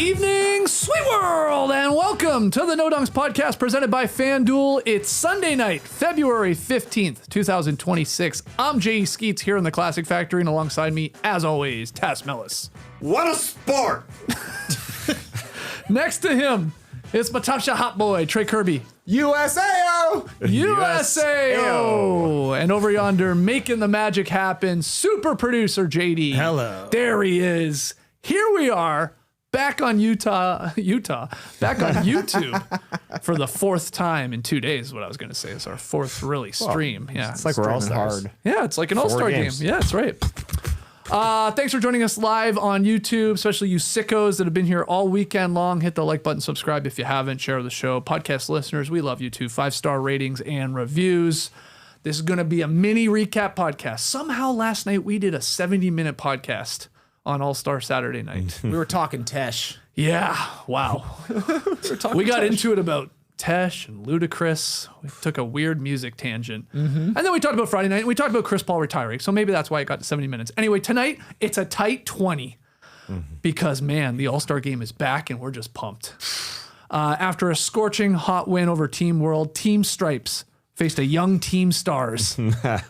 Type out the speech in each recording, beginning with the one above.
evening, sweet world, and welcome to the No Dunks podcast presented by FanDuel. It's Sunday night, February 15th, 2026. I'm Jay Skeets here in the Classic Factory, and alongside me, as always, Tass Mellis. What a sport! Next to him, it's my top shot hot boy, Trey Kirby. USAO! USAO! And over yonder, making the magic happen, super producer JD. Hello. There he is. Here we are, back on Utah, back on YouTube for the fourth time in 2 days, is what I was going to say. It's our fourth really stream. Yeah. It's like we're all stars. Yeah, it's like an all-star game. Yeah, that's right. Thanks for joining us live on YouTube, especially you sickos that have been here all weekend long. Hit the like button, subscribe if you haven't, share the show. Podcast listeners, we love you too. 5-star ratings and reviews. This is going to be a mini recap podcast. Somehow last night we did a 70-minute podcast on All-Star Saturday night. We were talking Tesh. Yeah, wow. We got into it about Tesh and Ludacris. We took a weird music tangent. And then we talked about Friday night, and we talked about Chris Paul retiring. So maybe that's why it got to 70 minutes. Anyway, tonight, it's a tight 20 because, man, the All-Star game is back, and we're just pumped. After a scorching hot win over Team World, Team Stripes faced a young Team Stars,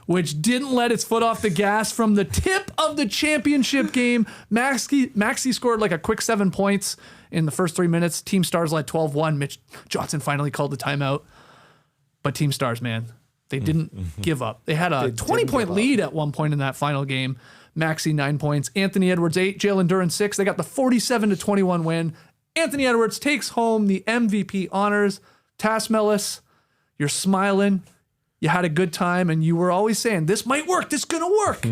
which didn't let its foot off the gas from the tip of the championship game. Maxey scored like a quick 7 points in the first 3 minutes. Team Stars led 12-1. Mitch Johnson finally called the timeout. But Team Stars, man, they didn't give up. They had a 20-point lead at one point in that final game. Maxey, 9 points. Anthony Edwards, 8. Jalen Duren, 6. They got the 47-21 win. Anthony Edwards takes home the MVP honors. Tass Mellis, you're smiling. You had a good time, and you were always saying, this might work. This is going to work.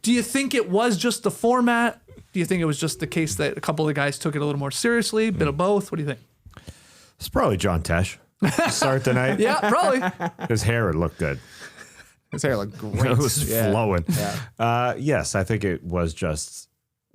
Do you think it was just the format? Do you think it was just the case that a couple of the guys took it a little more seriously? Bit of both? What do you think? It's probably John Tesh. Start the night. Yeah, probably. His hair would look good. His hair looked great. It was flowing. Yeah. Yes, I think it was just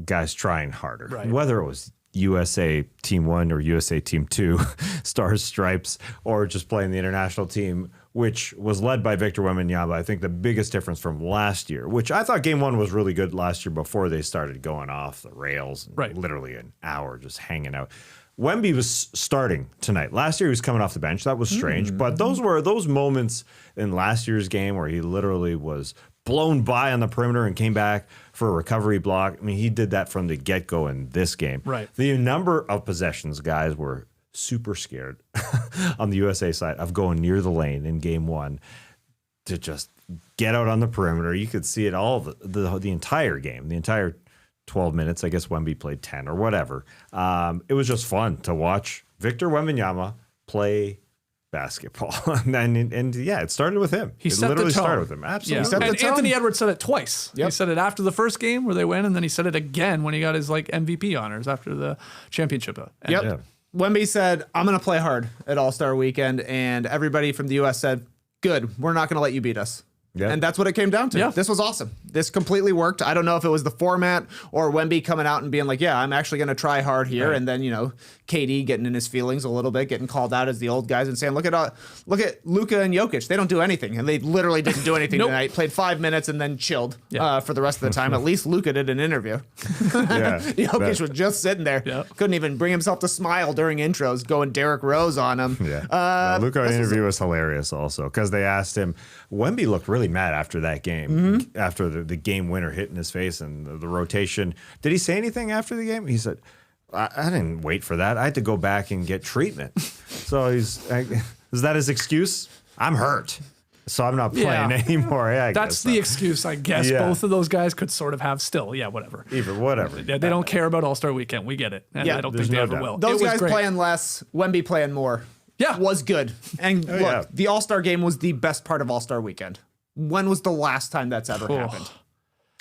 guys trying harder. Right. Whether it was USA Team 1 or USA Team 2, Stars Stripes, or just playing the international team, which was led by Victor Wembanyama. I think the biggest difference from last year, which I thought Game 1 was really good last year before they started going off the rails, right. Literally an hour just hanging out. Wemby was starting tonight. Last year he was coming off the bench. That was strange. But those were those moments in last year's game where he literally was blown by on the perimeter and came back for a recovery block. I mean, he did that from the get-go in this game. Right. The number of possessions guys were super scared on the USA side of going near the lane in Game 1 to just get out on the perimeter. You could see it all the entire game, the entire 12 minutes. I guess Wemby played 10 or whatever. It was just fun to watch Victor Wembanyama play basketball. and yeah, it started with him. He set literally the tone. Started with him. Absolutely. Yeah. And Anthony Edwards said it twice. He said it after the first game where they win, and then he said it again when he got his like MVP honors after the championship. Yep. Wemby said, I'm going to play hard at All-Star Weekend, and everybody from the U.S. said, good, we're not going to let you beat us. Yep. And that's what it came down to. Yeah. This was awesome. This completely worked. I don't know if it was the format or Wemby coming out and being like, yeah, I'm actually going to try hard here. Right. And then, KD getting in his feelings a little bit, getting called out as the old guys and saying, look at Luka and Jokic. They don't do anything. And they literally didn't do anything tonight. Played 5 minutes and then chilled for the rest of the time. At least Luka did an interview. Jokic was just sitting there. Yeah. Couldn't even bring himself to smile during intros, going Derrick Rose on him. Yeah. Luka interview was hilarious also because they asked him, Wemby looked really mad after that game, after the game winner hit in his face and the rotation. Did he say anything after the game? He said, I didn't wait for that. I had to go back and get treatment. So is that his excuse? I'm hurt, so I'm not playing anymore. Yeah, that's the excuse, I guess. Yeah. Both of those guys could sort of have still. Yeah, whatever. Whatever. They don't care about All-Star Weekend. We get it. And I don't think they ever will. Those guys playing less, Wemby playing more. Yeah. Was good. And look, the All-Star game was the best part of All-Star Weekend. When was the last time that's ever happened?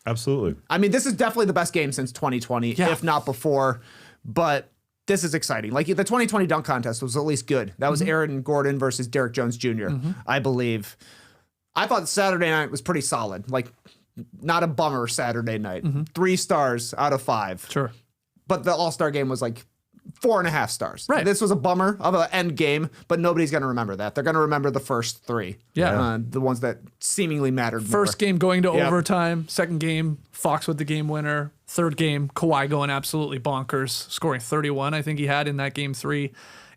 Absolutely. I mean, this is definitely the best game since 2020, if not before. But this is exciting. Like the 2020 dunk contest was at least good. That was Aaron Gordon versus Derek Jones Jr., I believe. I thought Saturday night was pretty solid. Like, not a bummer Saturday night. 3 stars out of 5. Sure. But the All-Star game was like 4.5 stars. Right. This was a bummer of an end game, but nobody's going to remember that. They're going to remember the first 3. Yeah. The ones that seemingly mattered First more. game going to overtime. Second game, Fox with the game winner. Third game, Kawhi going absolutely bonkers, scoring 31, I think he had in that game 3.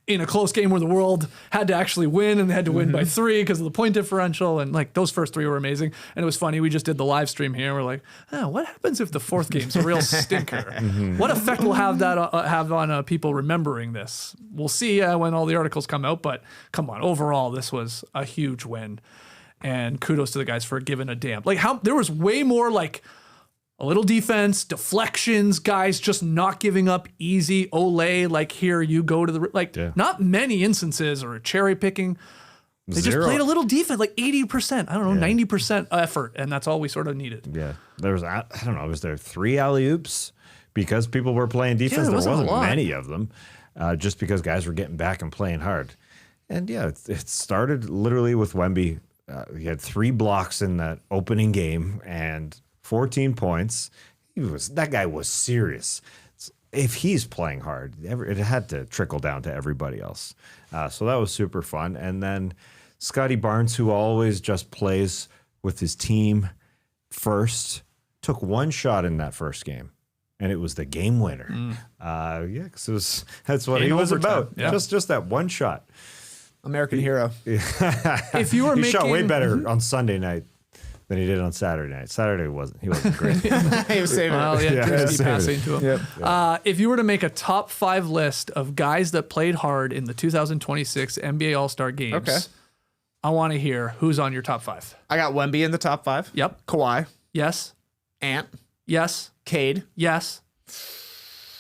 In a close game where the world had to actually win and they had to win by 3 because of the point differential. And like those first 3 were amazing. And it was funny. We just did the live stream here. We're like, what happens if the fourth game's a real stinker? What effect will have that have on people remembering this? We'll see when all the articles come out. But come on, overall, this was a huge win. And kudos to the guys for giving a damn. Like there was way more like a little defense, deflections, guys just not giving up easy. Olay, like here you go to the not many instances or cherry picking. They just played a little defense, like 80%. I don't know, 90% effort, and that's all we sort of needed. Yeah, there was I don't know, was there 3 alley-oops because people were playing defense? There wasn't a lot. many of them, just because guys were getting back and playing hard. And yeah, it started literally with Wemby. He had 3 blocks in that opening game and 14 points. That guy was serious. If he's playing hard, it had to trickle down to everybody else. So that was super fun. And then Scotty Barnes, who always just plays with his team first, took 1 shot in that first game, and it was the game winner. Because that's what he was about. Yeah. Just that 1 shot. American hero. If you were he shot way better on Sunday night than he did on Saturday night. He wasn't great. He was saving it. Passing to him. Yep. If you were to make a top 5 list of guys that played hard in the 2026 NBA All-Star games, I want to hear who's on your top 5. I got Wemby in the top 5. Yep. Kawhi. Yes. Ant. Yes. Cade. Yes.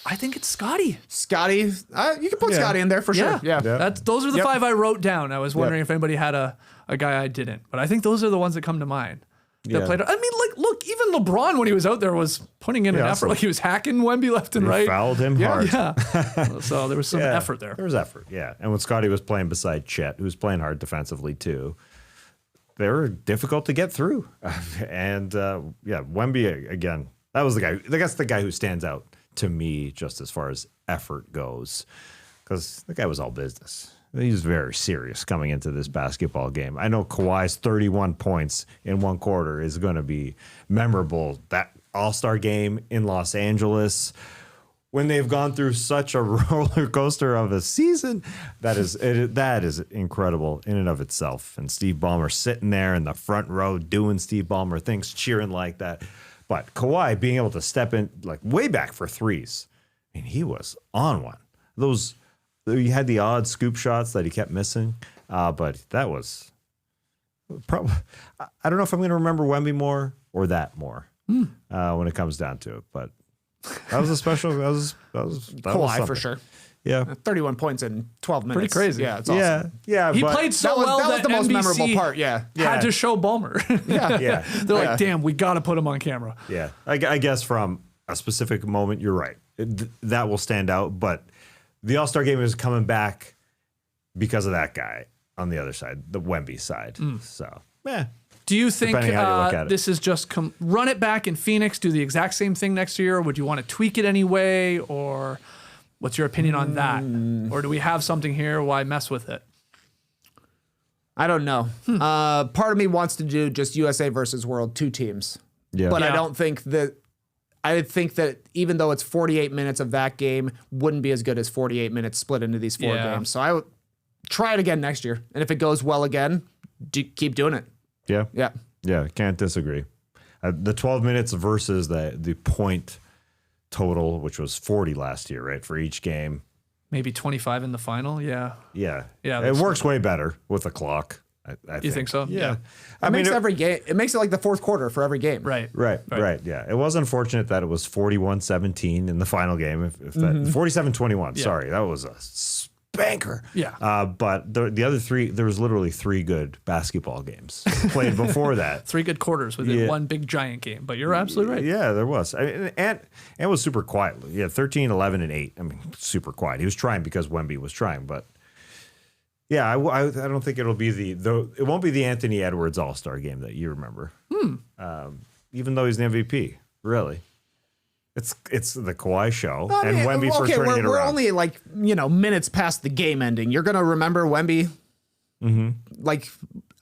I think it's Scotty. Scotty. You can put Scotty in there for sure. Yeah. Those are the 5 I wrote down. I was wondering if anybody had a guy I didn't. But I think those are the ones that come to mind. That played. I mean, like, look, even LeBron when he was out there was putting in an effort. Like he was hacking Wemby left and right. Fouled him hard. Yeah. So there was some effort there. There was effort, yeah. And when Scotty was playing beside Chet, who was playing hard defensively too, they were difficult to get through. And Wemby again. That was the guy. That's the guy who stands out to me just as far as effort goes, because the guy was all business. He was very serious coming into this basketball game. I know Kawhi's 31 points in 1 quarter is going to be memorable. That All-Star game in Los Angeles, when they've gone through such a roller coaster of a season, that is incredible in and of itself. And Steve Ballmer sitting there in the front row doing Steve Ballmer things, cheering like that. But Kawhi being able to step in like way back for threes, I mean, he was on one. You had the odd scoop shots that he kept missing, but that was probably. I don't know if I'm going to remember Wemby more or that more when it comes down to it. But that was a special. That was Kawhi for sure. Yeah, 31 points in 12 minutes. Pretty crazy. Yeah, it's awesome. Yeah. He played so well that was the most memorable part. Had to show Ballmer. Yeah. They're like, damn, we got to put him on camera. Yeah, I guess from a specific moment, you're right. That will stand out, but. The All-Star game is coming back because of that guy on the other side, the Wemby side. So, Do you think this is just run it back in Phoenix, do the exact same thing next year? Would you want to tweak it anyway? Or what's your opinion on that? Or do we have something here? Why mess with it? I don't know. Part of me wants to do just USA versus World, 2 teams. Yeah. But I don't think that. I think that even though it's 48 minutes of that game, wouldn't be as good as 48 minutes split into these 4 games. So I would try it again next year. And if it goes well again, keep doing it. Yeah, can't disagree. The 12 minutes versus the point total, which was 40 last year, right, for each game. Maybe 25 in the final, Yeah, it works way better with the clock. I you think so? Yeah. It makes every game. It makes it like the 4th quarter for every game. Right. Yeah. It was unfortunate that it was 41-17 in the final game. If that 47-21. Sorry, that was a spanker. Yeah. But the other 3, there was literally 3 good basketball games played before that. 3 good quarters within one big giant game. But you're absolutely right. Yeah, there was. And was super quiet. Yeah, 13, 11, and 8. I mean, super quiet. He was trying because Wemby was trying, but. Yeah, I don't think it'll be it won't be the Anthony Edwards All-Star game that you remember. Even though he's the MVP, really. It's the Kawhi show, and Wemby for turning it around. We're only like minutes past the game ending. You're gonna remember Wemby. Mm-hmm. Like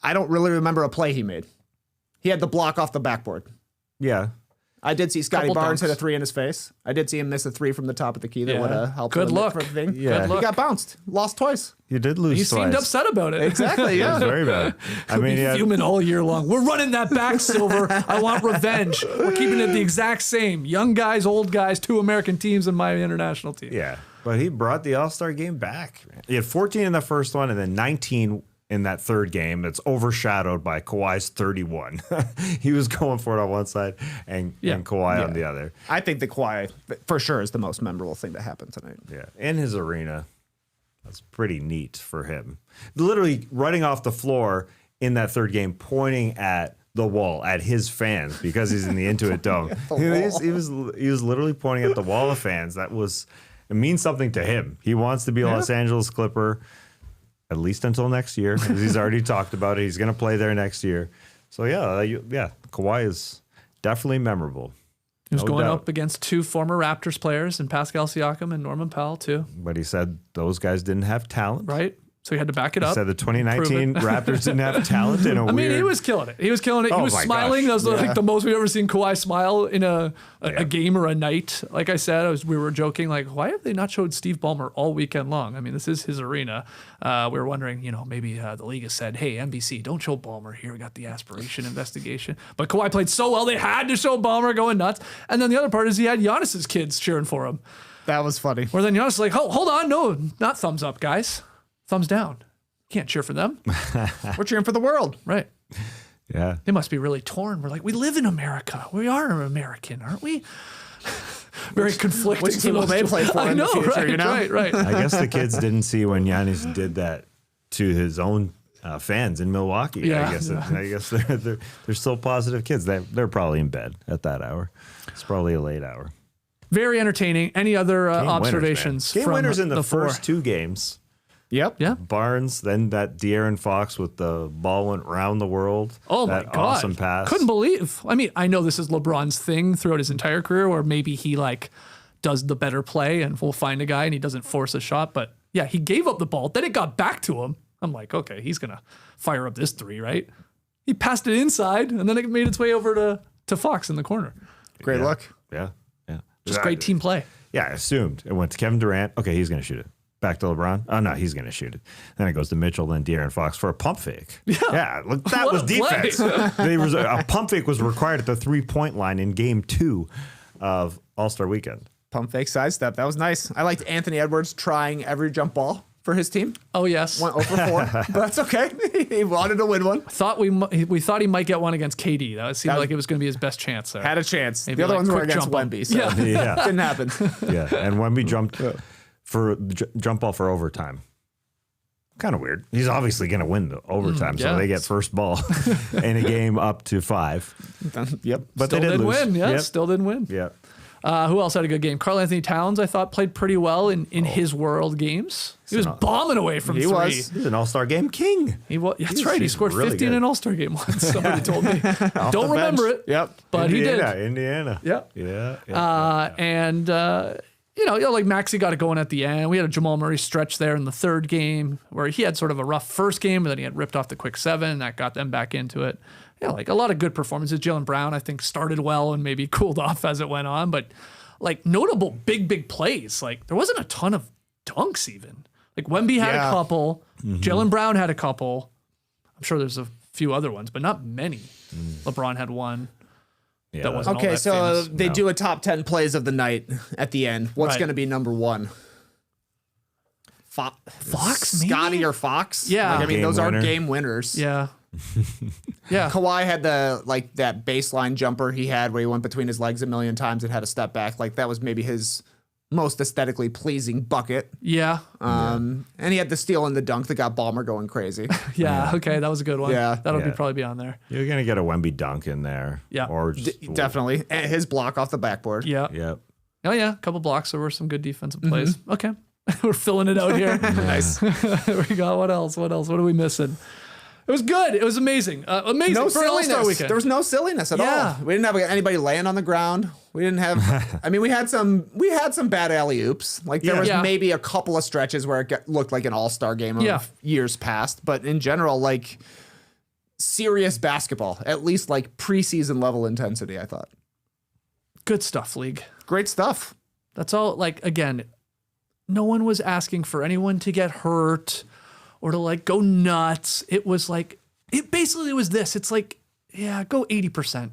I don't really remember a play he made. He had the block off the backboard. Yeah. I did see Scotty Couple Barnes dunks. hit a 3 in his face. I did see him miss a 3 from the top of the key that would have helped. Good luck. Thing. Yeah. Good luck. He got bounced. Lost twice. You did lose He twice. seemed upset about it. Exactly. It was Yeah. very bad. I mean, Be fuming all year long. We're running that back, Silver. I want revenge. We're keeping it the exact same. Young guys, old guys, 2 American teams and my international team. yeah. But he brought the All-Star game back. He had 14 in the first one and then 19 in that third game. That's overshadowed by Kawhi's 31. He was going for it on one side and Kawhi on the other. I think the Kawhi for sure is the most memorable thing that happened tonight. Yeah. In his arena. That's pretty neat for him. Literally running off the floor in that third game, pointing at the wall, at his fans, because he's in the Intuit Dome. He was literally pointing at the wall of fans. It means something to him. He wants to be a Los Angeles Clipper, at least until next year, because he's already talked about it. He's going to play there next year. So Kawhi is definitely memorable. He was going up against 2 former Raptors players, and Pascal Siakam and Norman Powell too. But he said those guys didn't have talent. Right? So he had to back it up. He said the 2019 Raptors didn't have talent in a weird... I mean, he was killing it. He was killing it. He Oh was my smiling. gosh. That was like the most we've ever seen Kawhi smile in a game or a night. Like I said, we were joking, like, why have they not showed Steve Ballmer all weekend long? I mean, this is his arena. We were wondering, maybe the league has said, hey, NBC, don't show Ballmer here. We got the aspiration investigation. But Kawhi played so well, they had to show Ballmer going nuts. And then the other part is he had Giannis's kids cheering for him. That was funny. Where then Giannis is like, hold on, no, not thumbs up, guys. Thumbs down. Can't cheer for them. We're cheering for the world. Right. Yeah. They must be really torn. We're like, we live in America. We are American, aren't we? Very conflicting. Which team will they play for in the future, Right. I guess the kids didn't see when Giannis did that to his own fans in Milwaukee. Yeah. I guess they're still positive kids. They're probably in bed at that hour. It's probably a late hour. Very entertaining. Any other observations Game from winners in the four? first 2 games. Yep. Yeah. Barnes, then that De'Aaron Fox with the ball went round the world. Oh my that God. awesome pass. Couldn't believe. I mean, I know this is LeBron's thing throughout his entire career, where maybe he does the better play and will find a guy and he doesn't force a shot. But yeah, he gave up the ball. Then it got back to him. I'm like, okay, he's going to fire up this 3, right? He passed it inside and then it made its way over to Fox in the corner. Great luck. Yeah. Just great team play. Yeah, I assumed. It went to Kevin Durant. Okay, he's going to shoot it. Back to LeBron. Oh, no, he's going to shoot it. Then it goes to Mitchell, then De'Aaron Fox for a pump fake. Yeah, look, that What was a defense. A pump fake was required at the 3-point line in game 2 of All-Star Weekend. Pump fake sidestep. That was nice. I liked Anthony Edwards trying every jump ball for his team. Oh, yes. Went 0 for 4, but that's okay. He wanted to win one. We thought he might get one against KD. That seemed like it was going to be his best chance there. Had a chance. Maybe the other like ones were quick against jump Wemby, so Yeah. didn't happen. Yeah, and Wemby jumped for jump ball for overtime. Kind of weird. He's obviously going to win the overtime, so they get first ball in a game up to 5. Yep. But Still they didn't lose. win. Yeah, Yep. still didn't win. Yeah. Who else had a good game? Karl Anthony Towns, I thought, played pretty well in his world games. He was bombing away from 3. He's an All-Star game king. He was. That's right. He he's scored really 50 in good. an All-Star game once. Somebody told me. Don't remember it. Yep. But he did. Indiana. Yep. Yeah. And like Maxey got it going at the end. We had a Jamal Murray stretch there in the third game where he had sort of a rough first game, but then he had ripped off the quick 7 and that got them back into it. Yeah, like a lot of good performances. Jaylen Brown, I think, started well and maybe cooled off as it went on, but like notable big plays. Like there wasn't a ton of dunks even. Like Wemby had a couple. Jaylen Brown had a couple. I'm sure there's a few other ones, but not many. LeBron had one. Yeah. That wasn't all Okay, that so famous. they do a top 10 plays of the night at the end. What's Right. going to be number 1? Fox, maybe? Scotty or Fox? Yeah. Like, I mean, Game those winner. are game winners. Yeah. Yeah. Kawhi had that baseline jumper he had where he went between his legs a million times and had a step back. Like that was maybe his most aesthetically pleasing bucket. Yeah. And he had the steal and the dunk that got Ballmer going crazy. Yeah. Okay. That was a good one. Yeah. That'll Yeah. probably be on there. You're going to get a Wemby dunk in there. Yeah. Or just, Definitely. And his block off the backboard. Yeah. Yep. Oh, yeah. A couple blocks. There were some good defensive plays. Okay. We're filling it out here. Nice. We got what else? What are we missing? It was good. It was amazing. Amazing No for an All-Star silliness. weekend. There was no silliness at Yeah. all. We didn't have anybody laying on the ground. We didn't have. I mean, we had some bad alley oops. Like there was maybe a couple of stretches where it looked like an all-star game of years past. But in general, like serious basketball, at least like preseason level intensity. I thought. Good stuff, league. Great stuff. That's all. Like again, no one was asking for anyone to get hurt or to like go nuts. It was like it basically was this. It's like go 80%.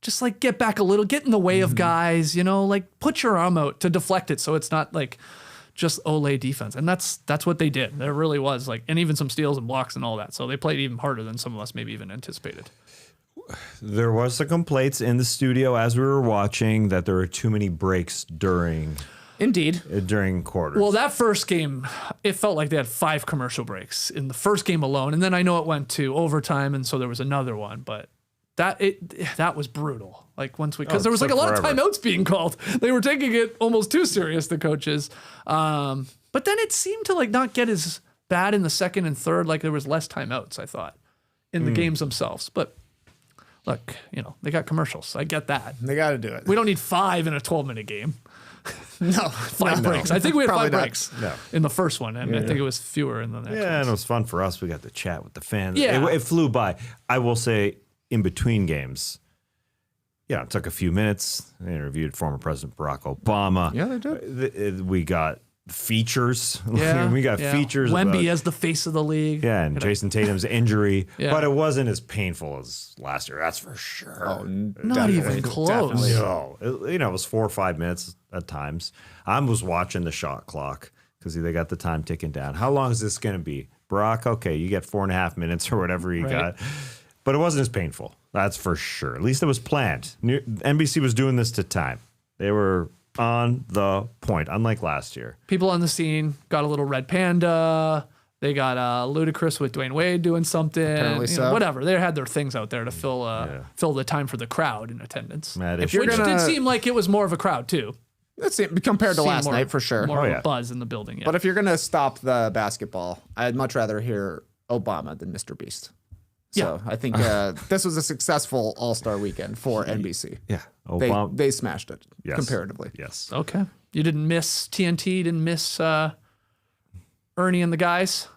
Just like get back a little, get in the way of guys, like put your arm out to deflect it so it's not like just Olay defense. And that's what they did. There really was like, and even some steals and blocks and all that. So they played even harder than some of us maybe even anticipated. There was some complaints in the studio as we were watching that there were too many breaks during quarters. Well, that first game, it felt like they had 5 commercial breaks in the first game alone. And then I know it went to overtime. And so there was another one, but that was brutal. Like because there was like a lot of timeouts being called. They were taking it almost too serious, the coaches. But then it seemed to like not get as bad in the second and third. Like there was less timeouts, I thought, in the games themselves. But look, they got commercials. I get that. They got to do it. We don't need 5 in a 12-minute game. No, 5 breaks. I think we had 5 breaks No. in the first one, and I think it was fewer in the next one. Yeah, and it was fun for us. We got to chat with the fans. Yeah. It flew by. I will say, in between games, it took a few minutes. They interviewed former President Barack Obama. Yeah, they did. We got features. Yeah, we got features. Wemby as the face of the league. Yeah, and Jason Tatum's injury. But it wasn't as painful as last year, that's for sure. Oh, not even close. Definitely. No. It was 4 or 5 minutes at times. I was watching the shot clock because they got the time ticking down. How long is this going to be? Barack, okay, you get 4.5 minutes or whatever you got. But it wasn't as painful. That's for sure. At least it was planned. NBC was doing this to time. They were on the point, unlike last year. People on the scene got a little red panda. They got Ludacris with Dwayne Wade doing something. Apparently so. Whatever. They had their things out there to fill the time for the crowd in attendance. Which did seem like it was more of a crowd too. That's it, compared to last night for sure. More of a buzz in the building. Yeah. But if you're gonna stop the basketball, I'd much rather hear Obama than Mr. Beast. So I think this was a successful All-Star weekend for NBC. Yeah. Obama. They smashed it comparatively. Yes. Okay. You didn't miss TNT, didn't miss Ernie and the guys?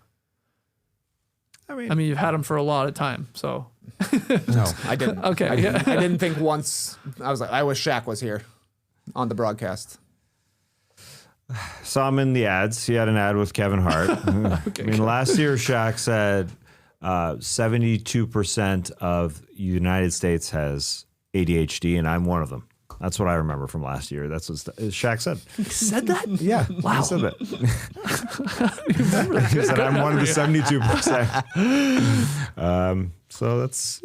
I mean, you've had them for a lot of time, so. No, I didn't. Okay. I didn't think once. I was like, I wish Shaq was here on the broadcast. Saw him in the ads. He had an ad with Kevin Hart. Last year Shaq said 72% of the United States has ADHD, and I'm one of them. That's what I remember from last year. That's what Shaq said. He said that? Yeah. Wow. He said that. He said, I'm one of the 72%. So that's,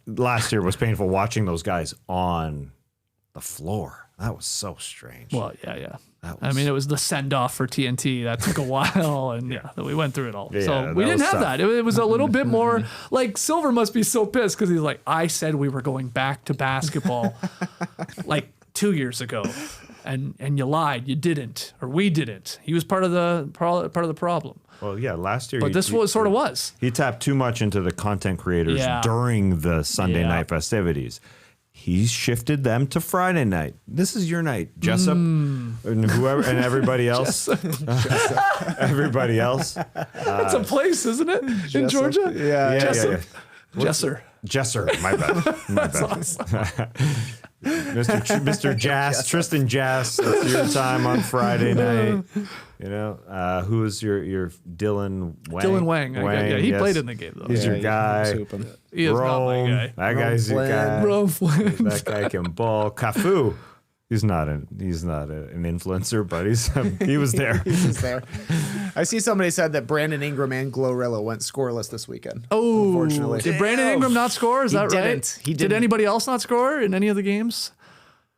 last year was painful watching those guys on the floor. That was so strange. Well, yeah. It was the send-off for TNT. That took a while, and we went through it all. Yeah, so we didn't have that. It was a little bit more, like, Silver must be so pissed because he's like, I said we were going back to basketball like 2 years ago, and you lied. You didn't, or we didn't. He was part of the problem. Well, yeah, last year. But this sort of was. He tapped too much into the content creators during the Sunday night festivities. He shifted them to Friday night. This is your night, Jessup, and whoever, and everybody else. Everybody else. It's a place, isn't it, in Georgia? Yeah. Jesser. My bad. Awesome. Mr. Jass, Tristan Jass. That's your time on Friday night. Who is your Dylan Wang? Dylan Wang. He played in the game though. He's your guy. He is not my guy. That guy's your guy. That guy can ball. Cafu. He's not an influencer, but he was there. He was there. I see somebody said that Brandon Ingram and Glorilla went scoreless this weekend. Oh, unfortunately. Did Brandon Ingram not score? Is that right? He didn't. Did anybody else not score in any of the games?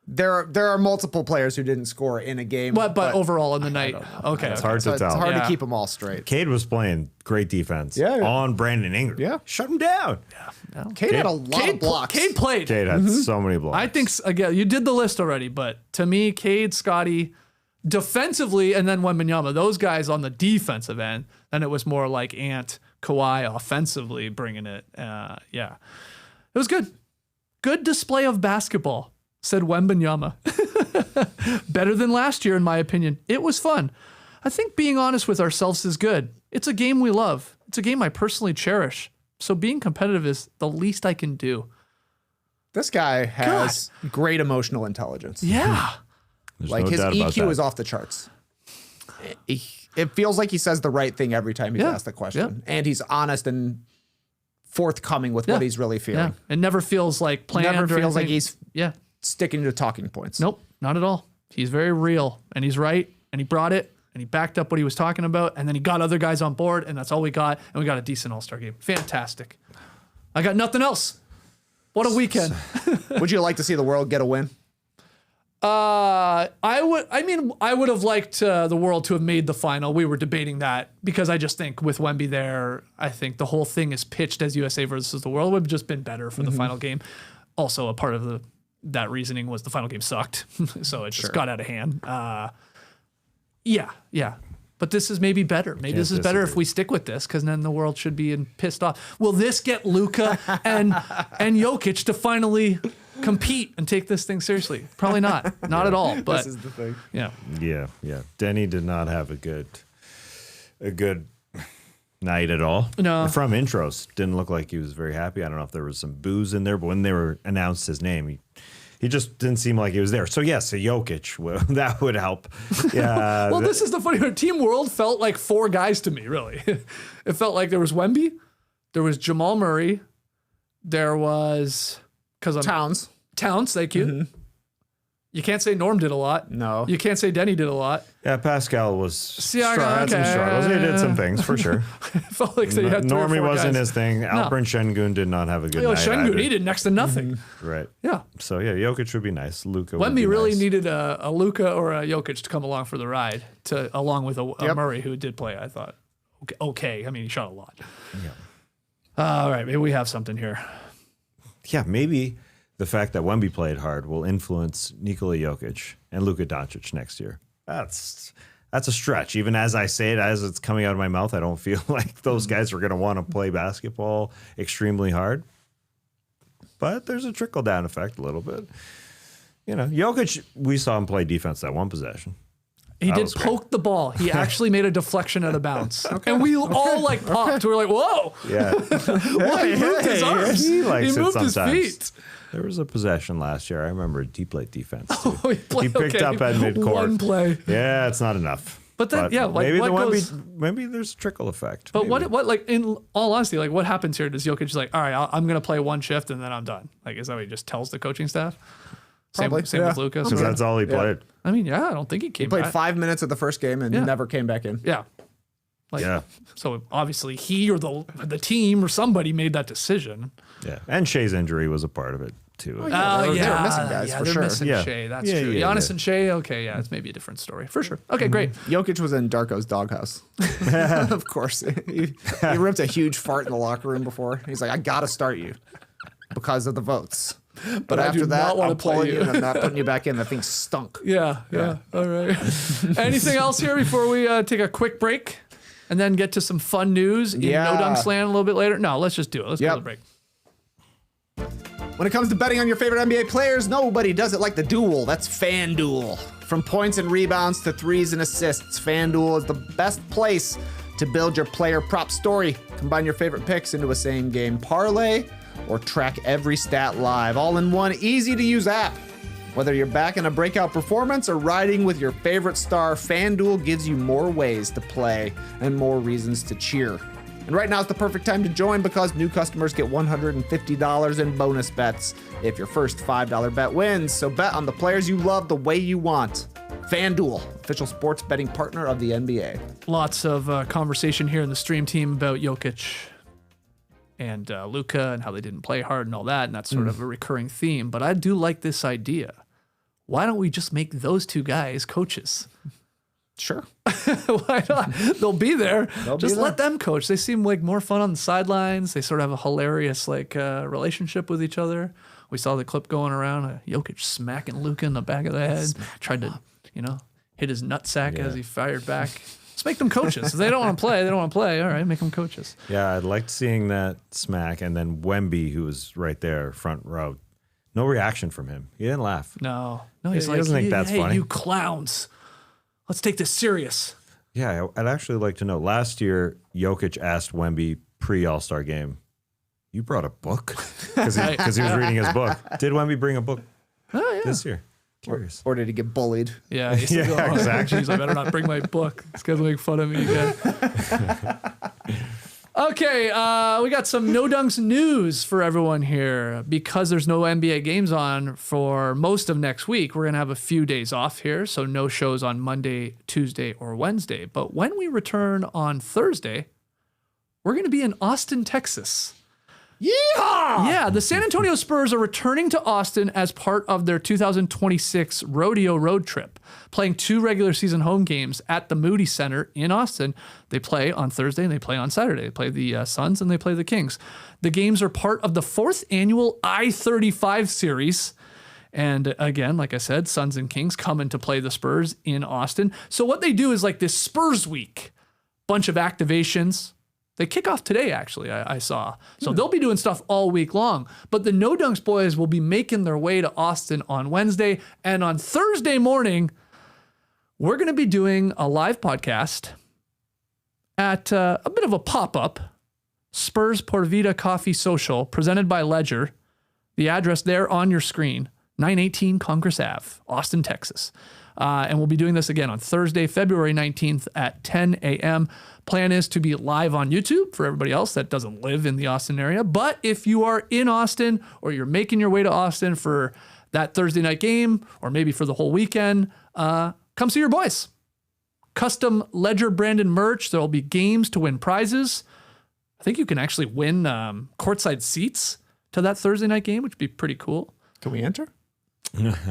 There are multiple players who didn't score in a game. But overall in the night. Okay. It's hard to tell. It's hard to keep them all straight. Cade was playing great defense on Brandon Ingram. Yeah. Shut him down. Yeah. Cade had a lot of blocks. Cade played. Cade had so many blocks. I think, again, you did the list already, but to me, Cade, Scotty, defensively, and then Wembanyama, those guys on the defensive end, then it was more like Ant, Kawhi offensively bringing it. It was good. Good display of basketball. said Wembanyama. Better than last year, in my opinion. It was fun. I think being honest with ourselves is good. It's a game we love. It's a game I personally cherish. So being competitive is the least I can do. This guy has great emotional intelligence. Yeah. There's Like no his doubt about EQ that. is off the charts. It feels like he says the right thing every time he's asked the question. And he's honest and forthcoming with what he's really feeling. Yeah. It never feels like planned. Never or feels like anything. he's sticking to talking points. Nope, not at all. He's very real, and he's right, and he brought it, and he backed up what he was talking about, and then he got other guys on board, and that's all we got, and we got a decent All-Star game. Fantastic. I got nothing else. What a weekend. Would you like to see the world get a win? I would have liked the world to have made the final. We were debating that because I just think with Wemby there, I think the whole thing is pitched as USA versus the world. It would have just been better for the final game. Also, a part of that reasoning was the final game sucked. So it just got out of hand. Yeah. But this is maybe better. Maybe this is better if we stick with this, because then the world should be pissed off. Will this get Luka and Jokic to finally compete and take this thing seriously? Probably not. Not at all. But This is the thing. yeah. Yeah. Denny did not have a good night at all. No. From intros, didn't look like he was very happy. I don't know if there was some booze in there, but when they were announced his name, he just didn't seem like he was there. So yes, a Jokic, that would help. Yeah. Well, this is the funny part. Team World felt like four guys to me, really. It felt like there was Wemby, there was Jamal Murray, there was Towns. Thank you. You can't say Norm did a lot. No. You can't say Denny did a lot. Yeah, Pascal was had some okay. struggles. He did some things for sure. It felt like they had three or Normie four wasn't guys. his thing. Alperen Şengün did not have a good night. Şengün, either. he did next to nothing. Right. Yeah. So yeah, Jokic would be nice. Luka would Wemby be really nice. needed a Luka or a Jokic to come along for the ride, along with a Murray who did play, I thought. Okay. I mean, he shot a lot. Yeah. All right. Maybe we have something here. Yeah, maybe the fact that Wemby played hard will influence Nikola Jokic and Luka Doncic next year. That's a stretch. Even as I say it, as it's coming out of my mouth, I don't feel like those guys are going to want to play basketball extremely hard. But there's a trickle-down effect a little bit. You know, Jokic, we saw him play defense that one possession. He did poke the ball. He actually made a deflection out of bounds. And we all popped. We were like, whoa. Yeah. Well, he moved his arms. He likes He moved it his sometimes. feet. There was a possession last year. I remember he played defense too. Oh, He picked up at midcourt. One play. Yeah, it's not enough. But then, like, maybe what goes... maybe there's a trickle effect. But maybe. what, like, in all honesty, like, what happens here? Does Jokic like, all right, I'm going to play one shift and then I'm done? Like, is that what he just tells the coaching staff? Probably. Same with Luka. Because that's all he played. I mean, I don't think he came He played back. 5 minutes of the first game and never came back in. Yeah. Like, Yeah. So obviously he or the team or somebody made that decision. Yeah, and Shea's injury was a part of it too. They were missing guys for they're sure. missing Yeah. Shea. That's Yeah, true. yeah, Giannis yeah. and Shea. Okay, yeah, it's maybe a different story for sure. Okay, great. Jokic was in Darko's doghouse. Of course. He ripped a huge fart in the locker room before. He's like, I got to start you because of the votes. But I after do that, not wanna I'm play pulling you you. and I'm not putting you back in. That thing stunk. Yeah. All right. Anything else here before we take a quick break and then get to some fun news in No Dunk Slam a little bit later? No, let's just do it. Let's go to the break. When it comes to betting on your favorite NBA players, nobody does it like the Duel. That's FanDuel. From points and rebounds to threes and assists, FanDuel is the best place to build your player prop story. Combine your favorite picks into a same-game parlay or track every stat live, all in one easy-to-use app. Whether you're backing a breakout performance or riding with your favorite star, FanDuel gives you more ways to play and more reasons to cheer. And right now is the perfect time to join because new customers get $150 in bonus bets if your first $5 bet wins. So bet on the players you love the way you want. FanDuel, official sports betting partner of the NBA. Lots of conversation here in the stream team about Jokic and Luka and how they didn't play hard and all that, and that's sort of a recurring theme. But I do like this idea. Why don't we just make those two guys coaches? Sure. Why not? They'll be there. Just there. let them coach. They seem like more fun on the sidelines. They sort of have a hilarious relationship with each other. We saw the clip going around. Jokic smacking Luka in the back of the head. Tried to, hit his nutsack as he fired back. Let's make them coaches. If they don't want to play, they don't want to play. All right, make them coaches. Yeah, I liked seeing that smack, and then Wemby, who was right there, front row, No reaction from him. He didn't laugh. No, He he's like, doesn't think that's hey, funny. you clowns. Let's take this serious. Yeah, I'd actually like to know. Last year, Jokic asked Wemby pre-All-Star game, you brought a book? Because he was reading his book. Did Wemby bring a book this year? Curious. Or did he get bullied? Yeah, exactly. Jeez, I better not bring my book. This guy's making fun of me again. Okay, we got some No Dunks news for everyone here. Because there's no NBA games on for most of next week, we're going to have a few days off here, so no shows on Monday, Tuesday, or Wednesday. But when we return on Thursday, we're going to be in Austin, Texas. Yeah, the San Antonio Spurs are returning to Austin as part of their 2026 rodeo road trip, playing 2 regular season home games at the Moody Center in Austin. They play on Thursday and they play on Saturday. They play the Suns and they play the Kings. The games are part of the 4th annual I-35 series. And again, like I said, Suns and Kings coming to play the Spurs in Austin. So what they do is like this Spurs week, bunch of activations. They kick off today, actually, I saw. So they'll be doing stuff all week long. But the No Dunks boys will be making their way to Austin on Wednesday. And on Thursday morning, we're going to be doing a live podcast at a bit of a pop-up, Spurs Por Vida Coffee Social, presented by Ledger. The address there on your screen, 918 Congress Ave, Austin, Texas. And we'll be doing this again on Thursday, February 19th at 10 a.m. Plan is to be live on YouTube for everybody else that doesn't live in the Austin area. But if you are in Austin or you're making your way to Austin for that Thursday night game or maybe for the whole weekend, come see your boys. Custom Ledger branded merch. There will be games to win prizes. I think you can actually win courtside seats to that Thursday night game, which would be pretty cool. Can we enter?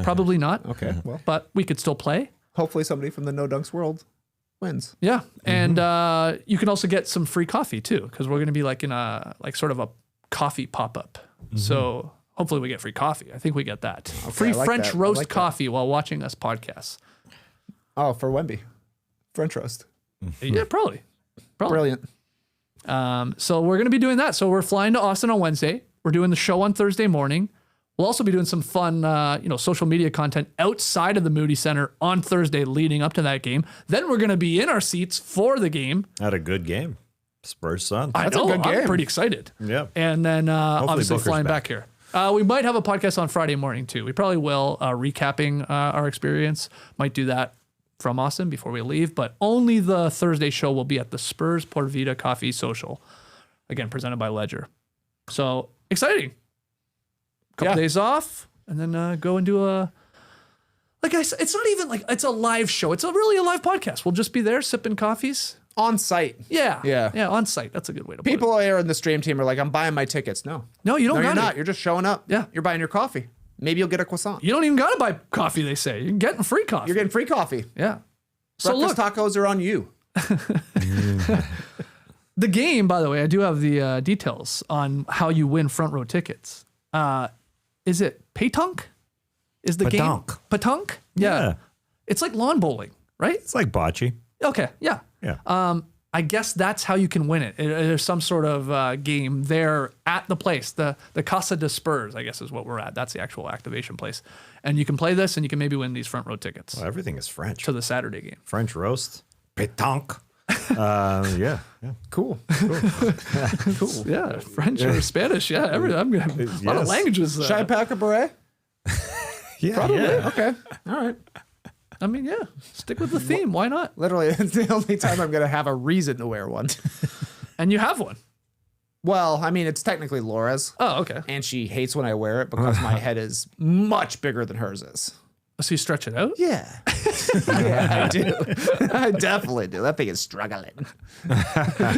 Probably not. Okay, well. But we could still play. Hopefully somebody from the No Dunks world wins. Yeah. And you can also get some free coffee too, because we're going to be like in a, like sort of a coffee pop-up. So hopefully we get free coffee. I think we get that. Okay, free French roast coffee while watching us podcasts. Oh, for Wemby. French roast. Yeah, probably. Brilliant. So we're going to be doing that. So we're flying to Austin on Wednesday. We're doing the show on Thursday morning. We'll also be doing some fun, social media content outside of the Moody Center on Thursday leading up to that game. Then we're going to be in our seats for the game. Had a good game. Spurs-Suns. That's a good game. I'm pretty excited. Yeah. And then obviously Booker's flying back here. We might have a podcast on Friday morning too. We probably will, recapping our experience. Might do that from Austin before we leave, but only the Thursday show will be at the Spurs Por Vida Coffee Social. Again, presented by Ledger. So exciting. Couple days off, and then go and do a, like I said, it's not even like, it's a live show. It's really a live podcast. We'll just be there sipping coffees. On site. Yeah, on site. That's a good way to put it. People here in the stream team are like, I'm buying my tickets. No, you don't. You're not. You're just showing up. Yeah. You're buying your coffee. Maybe you'll get a croissant. You don't even got to buy coffee, they say. You're getting free coffee. You're getting free coffee. Yeah. So Breakfast tacos are on you. The game, by the way, I do have the details on how you win front row tickets. Is it Pétanque? Is the game Pétanque? Yeah. It's like lawn bowling, right? It's like bocce. Okay. Yeah. Yeah. I guess that's how you can win it. There's some sort of game there at the place, the Casa de Spurs, I guess is what we're at. That's the actual activation place. And you can play this and you can maybe win these front row tickets Well, everything is French. to the Saturday game. French roast. Pétanque. Yeah. Cool. Cool. Yeah. French or Spanish. Yeah. I'm going to have a lot of languages. Should I pack a beret? Yeah. Probably. Yeah. Okay. All right. I mean, yeah. Stick with the theme. Why not? Literally, it's the only time I'm going to have a reason to wear one. And you have one. Well, I mean, it's technically Laura's. Oh, okay. And she hates when I wear it because my head is much bigger than hers is. So you stretch it out? Yeah. Yeah, I do. I definitely do. That thing is struggling.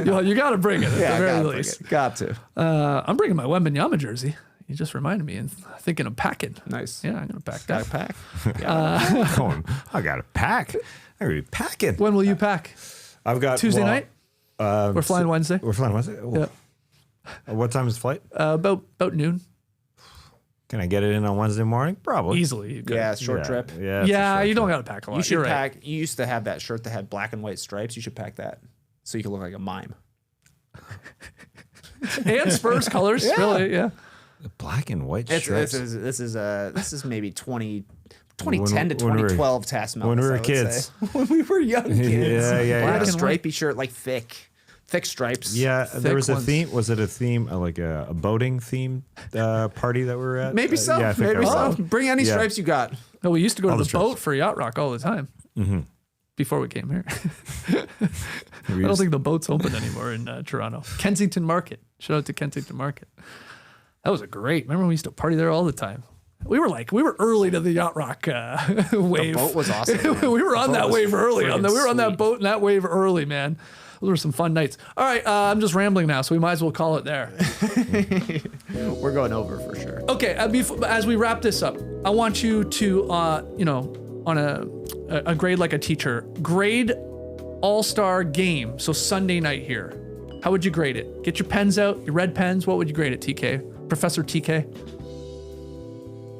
Well, you got to bring it at the very least. Got to. I'm bringing my Wembanyama jersey. You just reminded me and thinking of packing. Nice. Yeah, I'm going to pack Got that. to pack. I got to pack. I got to be packing. When will you pack? I've got Tuesday night? We're flying Wednesday. We're flying Wednesday. Yeah. What time is the flight? About noon. Can I get it in on Wednesday morning? Probably. Easily. You could. Yeah, short trip. Yeah. it's a Yeah, short you don't trip. got to pack a lot. You should You're right. pack. You used to have that shirt that had black and white stripes. You should pack that so you can look like a mime. And Spurs colors. Yeah. Really, yeah. Black and white This stripes. is maybe 2010 to When we were- 2012 Tassmel. when we were kids. When we were young kids. Yeah, We had a and stripy shirt, like thick stripes. Yeah, there was a ones. theme. Was it a theme, like a boating theme party that we were at? Maybe so. Yeah, I think Maybe I so. was. Bring any Yeah. stripes you got. No, we used to go to All the the strips. boat for Yacht Rock all the time. Before we came here. I don't used- think the boat's open anymore in Toronto. Kensington Market. Shout out to Kensington Market. That was a great. Remember when we used to party there all the time? We were early to the Yacht Rock wave. The boat was awesome. man. We were on that wave early. We were on that sweet. boat and that wave early, man. Those were some fun nights. All right, I'm just rambling now, so we might as well call it there. We're going over for sure. Okay, as we wrap this up, I want you to, on a grade like a teacher, grade All-Star game. So Sunday night here. How would you grade it? Get your pens out, your red pens. What would you grade it, TK? Professor TK?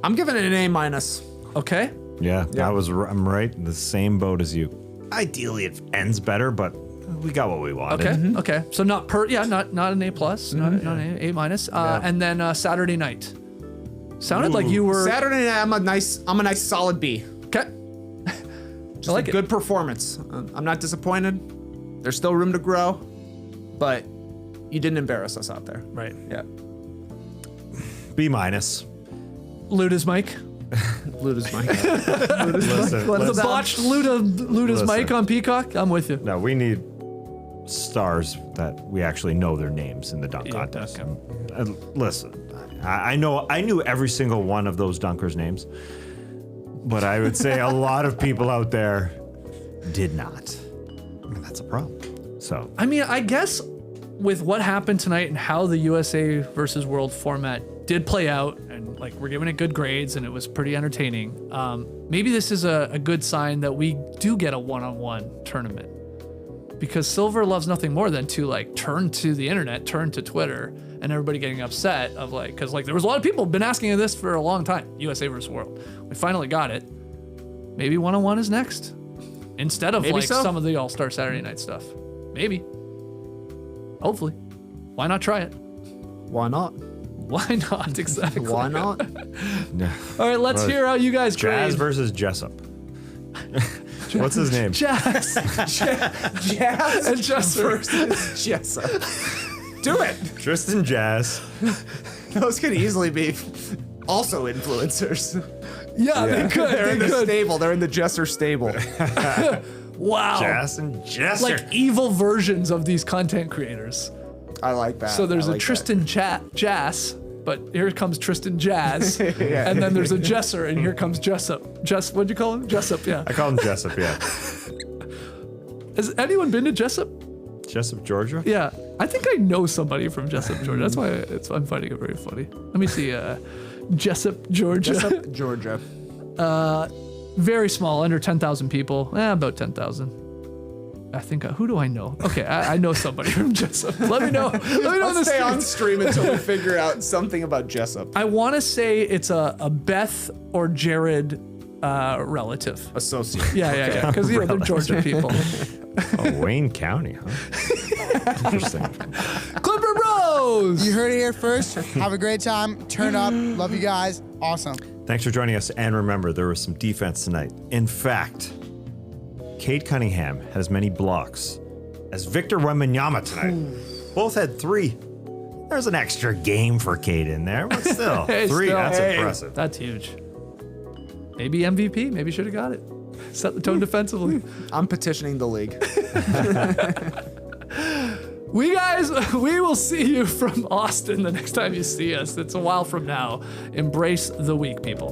I'm giving it an A-. Okay. Yeah, I'm right in the same boat as you. Ideally, it ends better, but we got what we wanted. Okay. Okay. So not not an A plus, not an A minus. And then Saturday night. Sounded like you were Saturday night, I'm a nice solid B. okay. I like it. Good performance. I'm not disappointed. There's still room to grow, but you didn't embarrass us out there. Right. Yeah. B minus. Luda's mic. Luda's mic. Listen, The botched Luda's Listen. mic on Peacock. I'm with you. no, we need stars that we actually know their names in the dunk Yeah, contest. okay. Listen, I knew every single one of those dunkers' names, but I would say a lot of people out there did not. And that's a problem. So I mean, I guess with what happened tonight and how the USA versus World format did play out, and like we're giving it good grades and it was pretty entertaining. Maybe this is a good sign that we do get a one-on-one tournament, because Silver loves nothing more than to like turn to the internet, turn to Twitter, and everybody getting upset of like, because like there was a lot of people been asking this for a long time. USA versus World. We finally got it. Maybe one-on-one is next, instead of Maybe like so. some of the All-Star Saturday night stuff. Maybe. Hopefully. Why not try it? Why not? Why not? Exactly. Why not? All right, let's hear how you guys Jazz grade. versus Jessup. What's his name? Jazz. Jazz And Jesser. versus Jessup. Do it. Tristan Jazz. Those could easily be also influencers. Yeah, they could. They're in They the could. stable. They're in the Jesser stable. Wow. Jazz and Jesser. Like evil versions of these content creators. I like that. So there's I a like Tristan Jazz, but here comes Tristan Jazz. Yeah. And then there's a Jesser, and here comes Jessup. What'd you call him? Jessup, yeah. I call him Jessup, yeah. Has anyone been to Jessup? Jessup, Georgia? Yeah. I think I know somebody from Jessup, Georgia. That's why I'm finding it very funny. Let me see. Jessup, Georgia. Jessup, Georgia. Very small, under 10,000 people. About 10,000. I think, who do I know? Okay, I know somebody from Jessup. Let me know. Let me know in the Let's stay on streets. stream until we figure out something about Jessup. I want to say it's a Beth or Jared relative. Associate. Yeah. Because, they're Georgia people. Oh, Wayne County, huh? Interesting. Clipper Bros! You heard it here first. Have a great time. Turn up. Love you guys. Awesome. Thanks for joining us. And remember, there was some defense tonight. In fact, Cade Cunningham had as many blocks as Victor Wembanyama tonight. Both had 3. There's an extra game for Cade in there, but still, Hey, 3, still, that's hey, impressive. That's huge. Maybe MVP. Maybe should have got it. Set the tone defensively. I'm petitioning the league. We will see you from Austin the next time you see us. It's a while from now. Embrace the week, people.